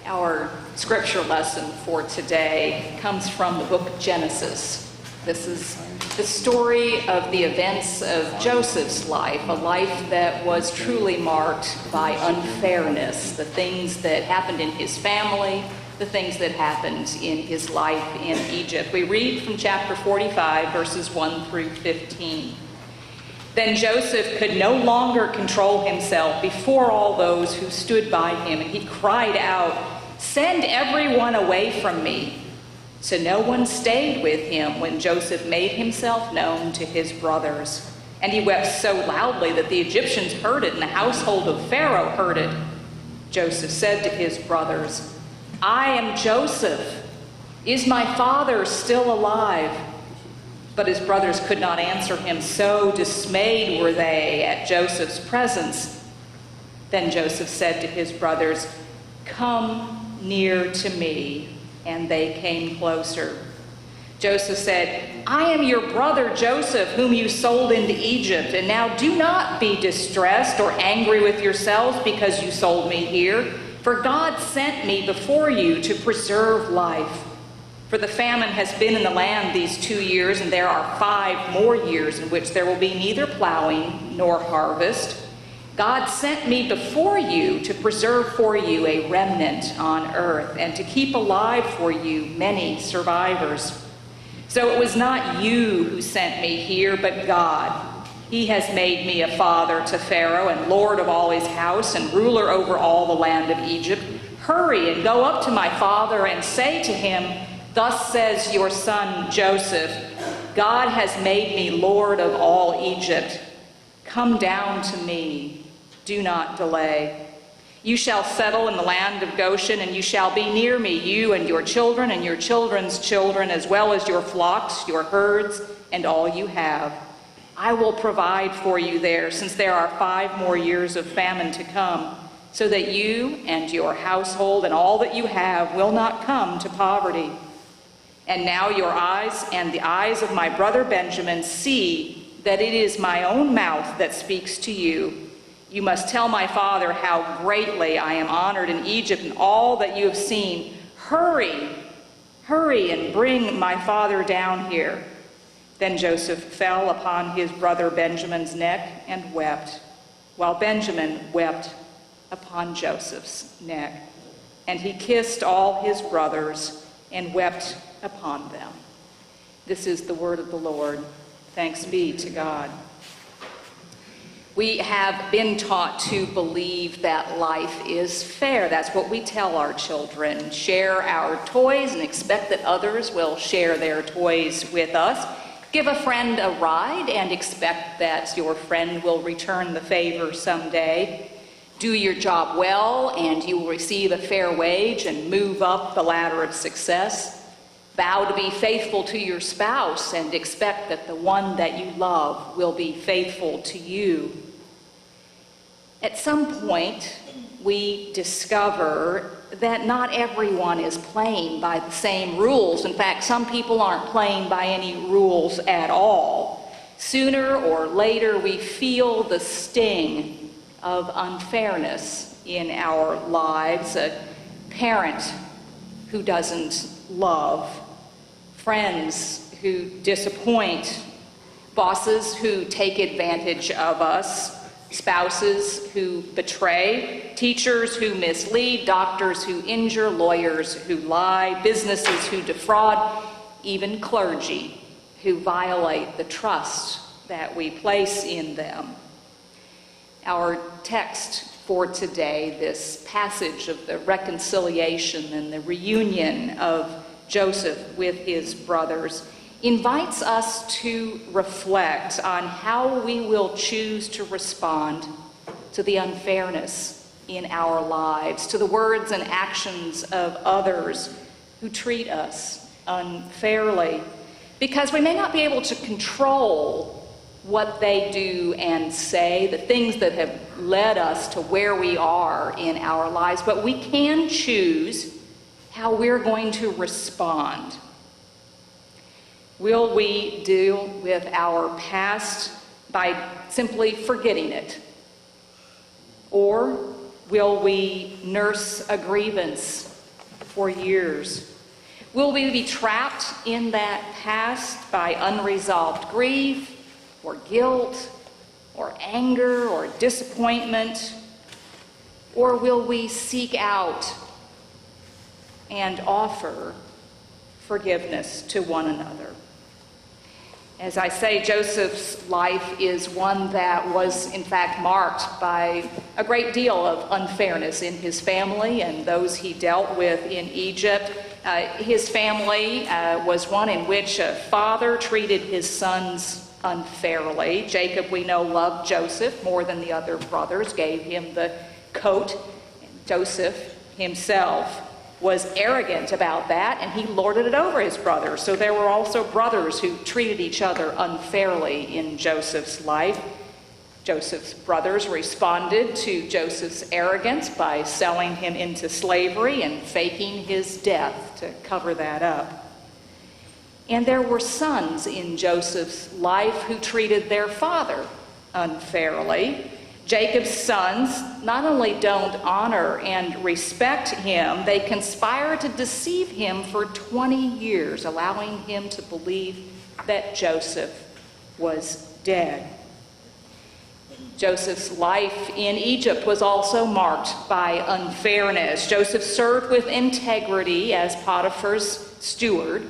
Our scripture lesson for today comes from the book of Genesis. This is the story of the events of Joseph's life, a life that was truly marked by unfairness, the things that happened in his family, the things that happened in his life in Egypt. We read from chapter 45, verses 1 through 15. Then Joseph could no longer control himself before all those who stood by him, and he cried out, "Send everyone away from me." So no one stayed with him when Joseph made himself known to his brothers. And he wept so loudly that the Egyptians heard it, and the household of Pharaoh heard it. Joseph said to his brothers, "I am Joseph. Is my father still alive?" But his brothers could not answer him, so dismayed were they at Joseph's presence. Then Joseph said to his brothers, "Come near to me." And they came closer. Joseph said, "I am your brother Joseph, whom you sold into Egypt. And now do not be distressed or angry with yourselves because you sold me here. For God sent me before you to preserve life. For the famine has been in the land these 2 years, and there are 5 more years in which there will be neither plowing nor harvest. God sent me before you to preserve for you a remnant on earth, and to keep alive for you many survivors. So it was not you who sent me here, but God. He has made me a father to Pharaoh, and lord of all his house, and ruler over all the land of Egypt. Hurry and go up to my father and say to him, 'Thus says your son Joseph, God has made me lord of all Egypt. Come down to me. Do not delay. You shall settle in the land of Goshen, and you shall be near me, you and your children and your children's children, as well as your flocks, your herds, and all you have. I will provide for you there, since there are 5 more years of famine to come, so that you and your household and all that you have will not come to poverty. And now your eyes and the eyes of my brother Benjamin see that it is my own mouth that speaks to you. You must tell my father how greatly I am honored in Egypt and all that you have seen. Hurry, hurry and bring my father down here." Then Joseph fell upon his brother Benjamin's neck and wept, while Benjamin wept upon Joseph's neck. And he kissed all his brothers and wept upon them. This is the word of the Lord. Thanks be to God. We have been taught to believe that life is fair. That's what we tell our children. Share our toys and expect that others will share their toys with us. Give a friend a ride and expect that your friend will return the favor someday. Do your job well and you will receive a fair wage and move up the ladder of success. Vow to be faithful to your spouse and expect that the one that you love will be faithful to you. At some point, we discover that not everyone is playing by the same rules. In fact, some people aren't playing by any rules at all. Sooner or later, we feel the sting of unfairness in our lives. A parent who doesn't love, friends who disappoint, bosses who take advantage of us, spouses who betray, teachers who mislead, doctors who injure, lawyers who lie, businesses who defraud, even clergy who violate the trust that we place in them. Our text for today, this passage of the reconciliation and the reunion of Joseph with his brothers, invites us to reflect on how we will choose to respond to the unfairness in our lives, to the words and actions of others who treat us unfairly. Because we may not be able to control what they do and say, the things that have led us to where we are in our lives, but we can choose how we're going to respond. Will we deal with our past by simply forgetting it? Or will we nurse a grievance for years? Will we be trapped in that past by unresolved grief or guilt or anger or disappointment? Or will we seek out and offer forgiveness to one another? As I say, Joseph's life is one that was in fact marked by a great deal of unfairness in his family and those he dealt with in Egypt. His family was one in which a father treated his sons unfairly. Jacob, we know, loved Joseph more than the other brothers, gave him the coat. Joseph himself was arrogant about that, and he lorded it over his brothers. So there were also brothers who treated each other unfairly in Joseph's life. Joseph's brothers responded to Joseph's arrogance by selling him into slavery and faking his death to cover that up. And there were sons in Joseph's life who treated their father unfairly. Jacob's sons not only don't honor and respect him, they conspire to deceive him for 20 years, allowing him to believe that Joseph was dead. Joseph's life in Egypt was also marked by unfairness. Joseph served with integrity as Potiphar's steward,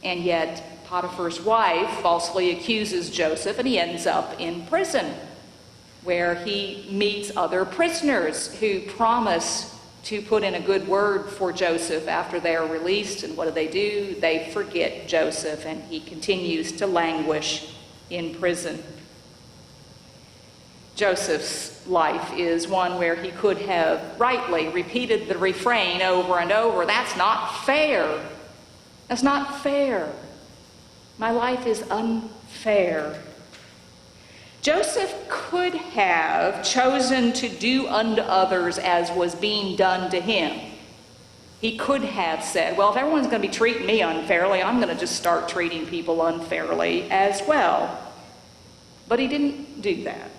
and yet Potiphar's wife falsely accuses Joseph, and he ends up in prison, where he meets other prisoners who promise to put in a good word for Joseph after they are released. And what do? They forget Joseph, and he continues to languish in prison. Joseph's life is one where he could have rightly repeated the refrain over and over, "That's not fair. That's not fair. My life is unfair." Joseph could have chosen to do unto others as was being done to him. He could have said, well, if everyone's going to be treating me unfairly, I'm going to just start treating people unfairly as well. But he didn't do that.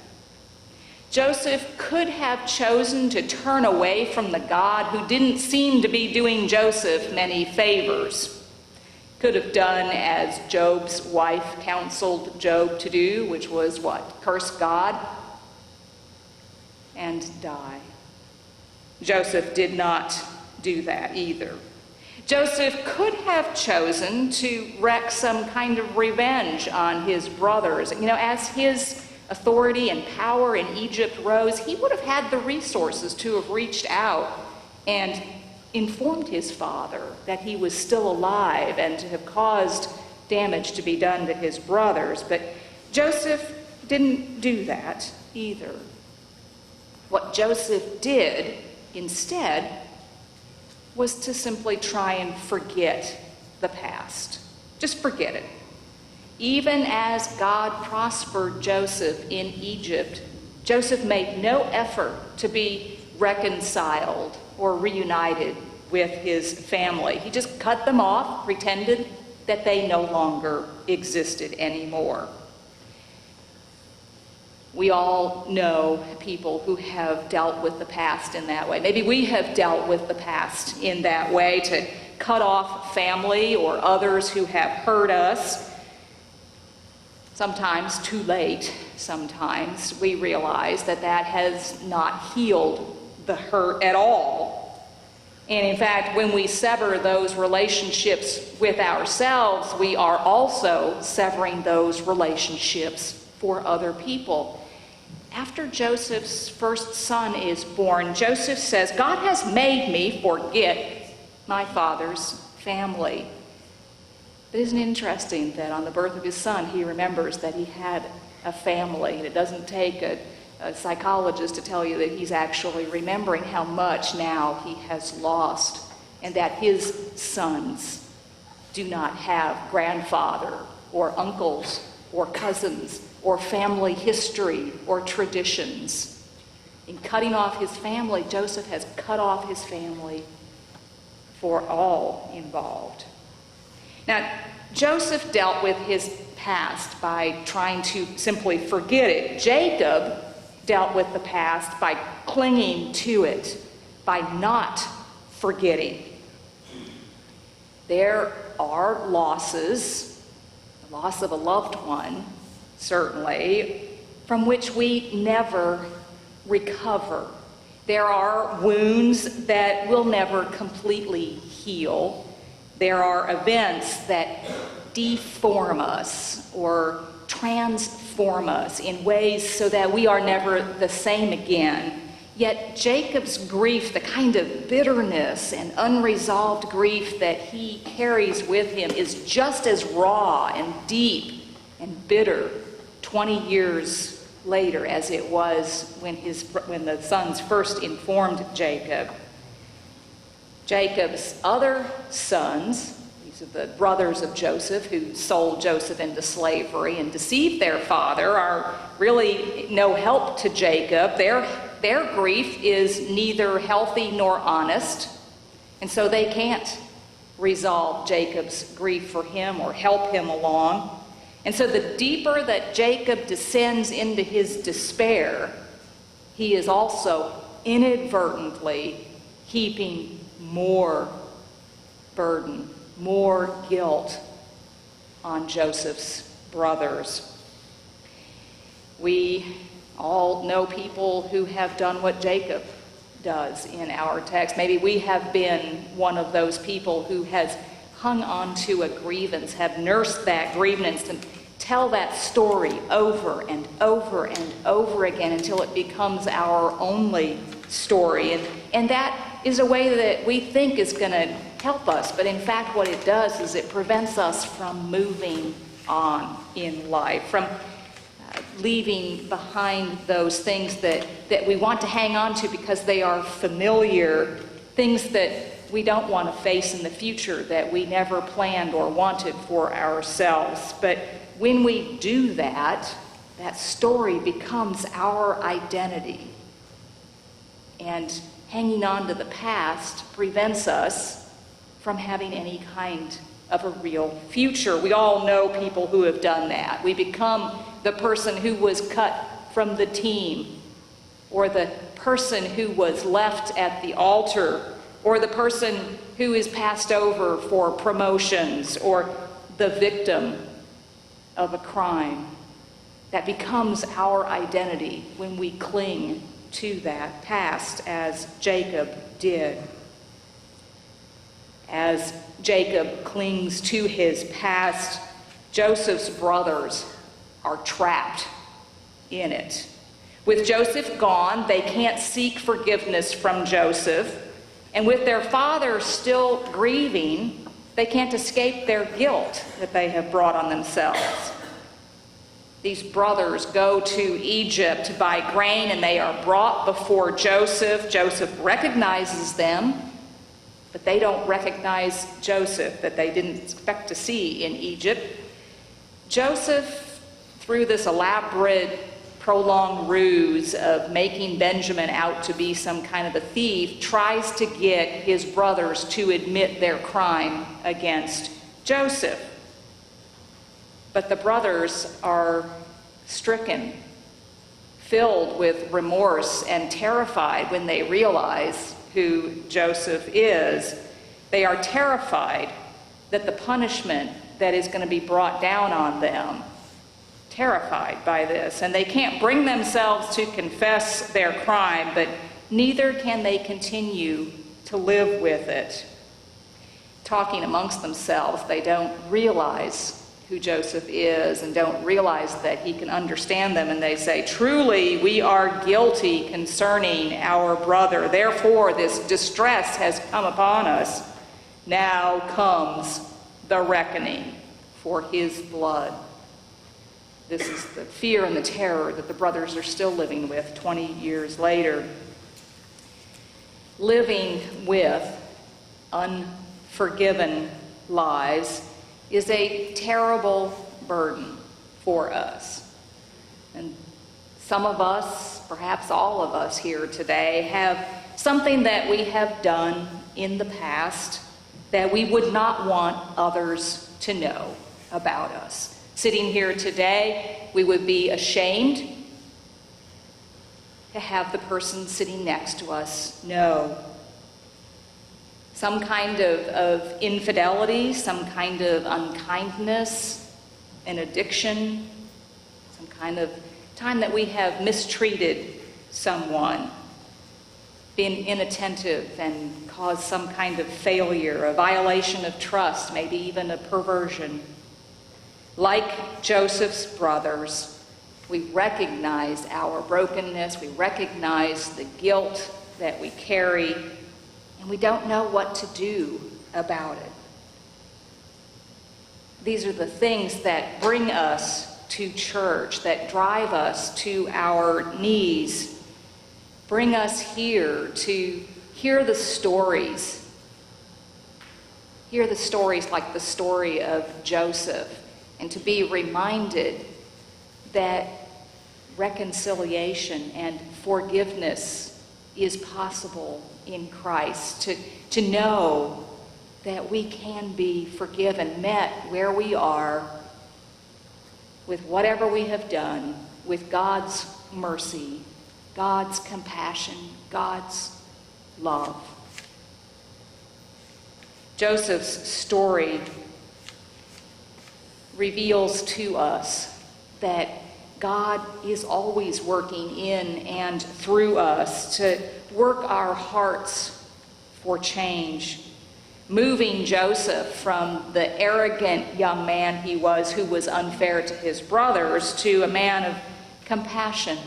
Joseph could have chosen to turn away from the God who didn't seem to be doing Joseph many favors. Could have done as Job's wife counseled Job to do, which was what? Curse God and die. Joseph did not do that either. Joseph could have chosen to wreak some kind of revenge on his brothers. As his authority and power in Egypt rose, he would have had the resources to have reached out and informed his father that he was still alive and to have caused damage to be done to his brothers. But Joseph didn't do that either. What Joseph did instead was to simply try and forget the past. Just forget it. Even as God prospered Joseph in Egypt, Joseph made no effort to be reconciled or reunited with his family. He just cut them off, pretended that they no longer existed anymore. We all know people who have dealt with the past in that way. Maybe we have dealt with the past in that way, to cut off family or others who have hurt us. Sometimes too late, sometimes we realize that that has not healed the hurt at all. And in fact, when we sever those relationships with ourselves, we are also severing those relationships for other people. After Joseph's first son is born, Joseph says, God has made me forget my father's family. But isn't it interesting that on the birth of his son, he remembers that he had a family, and it doesn't take a psychologist to tell you that he's actually remembering how much now he has lost, and that his sons do not have grandfather or uncles or cousins or family history or traditions. In cutting off his family, Joseph has cut off his family for all involved. Now, Joseph dealt with his past by trying to simply forget it. Jacob dealt with the past by clinging to it, by not forgetting. There are losses, the loss of a loved one, certainly, from which we never recover. There are wounds that will never completely heal. There are events that deform us or transform us in ways so that we are never the same again. Yet Jacob's grief, the kind of bitterness and unresolved grief that he carries with him, is just as raw and deep and bitter 20 years later as it was when the sons first informed Jacob. Jacob's other sons, these are the brothers of Joseph who sold Joseph into slavery and deceived their father, are really no help to Jacob. Their grief is neither healthy nor honest, and so they can't resolve Jacob's grief for him or help him along. And so the deeper that Jacob descends into his despair, he is also inadvertently heaping more burden, more guilt on Joseph's brothers. We all know people who have done what Jacob does in our text. Maybe we have been one of those people who has hung on to a grievance, have nursed that grievance and tell that story over and over and over again until it becomes our only story. And that is a way that we think is going to help us, but in fact what it does is it prevents us from moving on in life, from leaving behind those things that we want to hang on to because they are familiar, things that we don't want to face in the future that we never planned or wanted for ourselves. But when we do that, that story becomes our identity. And hanging on to the past prevents us from having any kind of a real future. We all know people who have done that. We become the person who was cut from the team, or the person who was left at the altar, or the person who is passed over for promotions, or the victim of a crime. That becomes our identity when we cling to that past, as Jacob did. As Jacob clings to his past, Joseph's brothers are trapped in it. With Joseph gone, they can't seek forgiveness from Joseph. And with their father still grieving, they can't escape their guilt that they have brought on themselves. These brothers go to Egypt to buy grain, and they are brought before Joseph. Joseph recognizes them, but they don't recognize Joseph that they didn't expect to see in Egypt. Joseph, through this elaborate, prolonged ruse of making Benjamin out to be some kind of a thief, tries to get his brothers to admit their crime against Joseph. But the brothers are stricken, filled with remorse and terrified when they realize who Joseph is. They are terrified that the punishment that is going to be brought down on them, terrified by this, and they can't bring themselves to confess their crime, but neither can they continue to live with it. Talking amongst themselves, they don't realize who Joseph is and don't realize that he can understand them, and they say, "Truly, we are guilty concerning our brother. Therefore, this distress has come upon us. Now comes the reckoning for his blood." This is the fear and the terror that the brothers are still living with 20 years later. Living with unforgiven lies is a terrible burden for us. And some of us, perhaps all of us here today, have something that we have done in the past that we would not want others to know about us. Sitting here today, we would be ashamed to have the person sitting next to us know. some kind of infidelity, some kind of unkindness, an addiction, some kind of time that we have mistreated someone, been inattentive and caused some kind of failure, a violation of trust, maybe even a perversion. Like Joseph's brothers, we recognize our brokenness, we recognize the guilt that we carry, and we don't know what to do about it. These are the things that bring us to church, that drive us to our knees, bring us here to hear the stories. Hear the stories like the story of Joseph, and to be reminded that reconciliation and forgiveness is possible in Christ, to know that we can be forgiven, met where we are, with whatever we have done, with God's mercy, God's compassion, God's love. Joseph's story reveals to us that God is always working in and through us to work our hearts for change, moving Joseph from the arrogant young man he was, who was unfair to his brothers, to a man of compassion,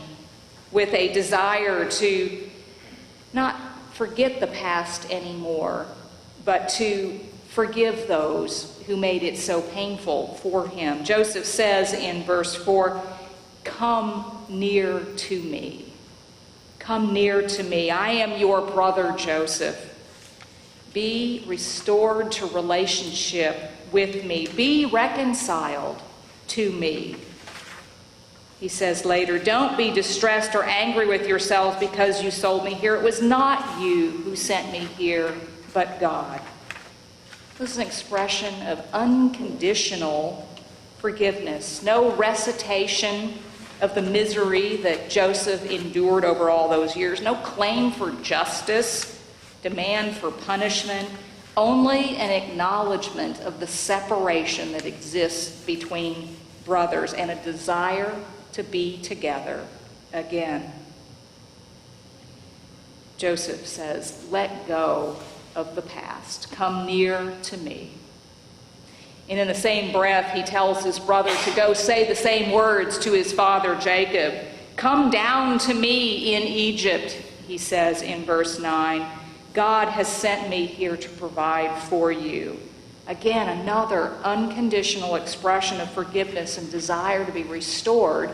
with a desire to not forget the past anymore, but to forgive those who made it so painful for him. Joseph says in verse 4, "Come near to me. Come near to me. I am your brother Joseph. Be restored to relationship with me. Be reconciled to me." He says later, "Don't be distressed or angry with yourselves because you sold me here. It was not you who sent me here, but God." This is an expression of unconditional forgiveness. No recitation of the misery that Joseph endured over all those years. No claim for justice, demand for punishment. Only an acknowledgement of the separation that exists between brothers and a desire to be together again. Joseph says, "Let go of the past. Come near to me." And in the same breath, he tells his brother to go say the same words to his father Jacob. "Come down to me in Egypt," he says in verse 9. "God has sent me here to provide for you." Again, another unconditional expression of forgiveness and desire to be restored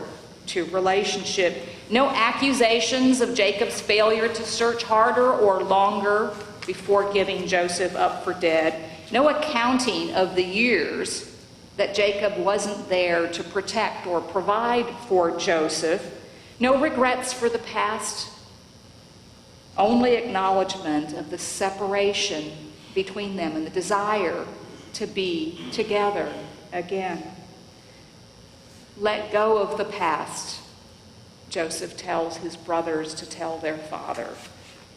to relationship. No accusations of Jacob's failure to search harder or longer before giving Joseph up for dead. No accounting of the years that Jacob wasn't there to protect or provide for Joseph. No regrets for the past. Only acknowledgement of the separation between them and the desire to be together again. Let go of the past, Joseph tells his brothers to tell their father.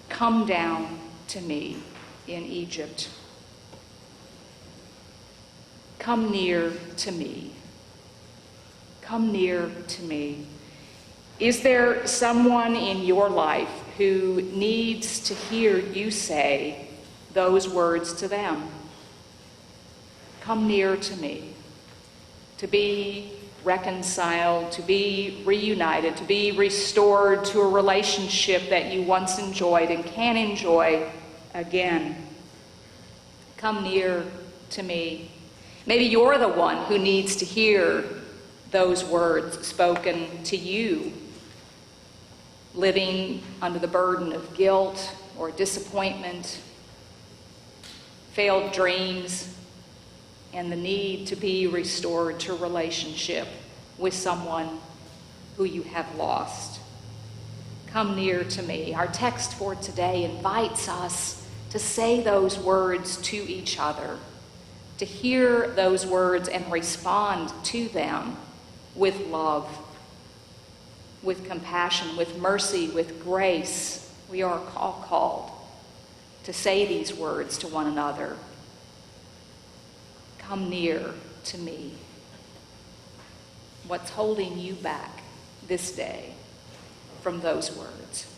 Come down to me in Egypt. Come near to me. Come near to me. Is there someone in your life who needs to hear you say those words to them? Come near to me. To be reconciled, to be reunited, to be restored to a relationship that you once enjoyed and can enjoy again. Come near to me. Maybe you're the one who needs to hear those words spoken to you, living under the burden of guilt or disappointment, failed dreams, and the need to be restored to a relationship with someone who you have lost. Come near to me. Our text for today invites us to say those words to each other, to hear those words and respond to them with love, with compassion, with mercy, with grace. We are all called to say these words to one another. Come near to me. What's holding you back this day from those words?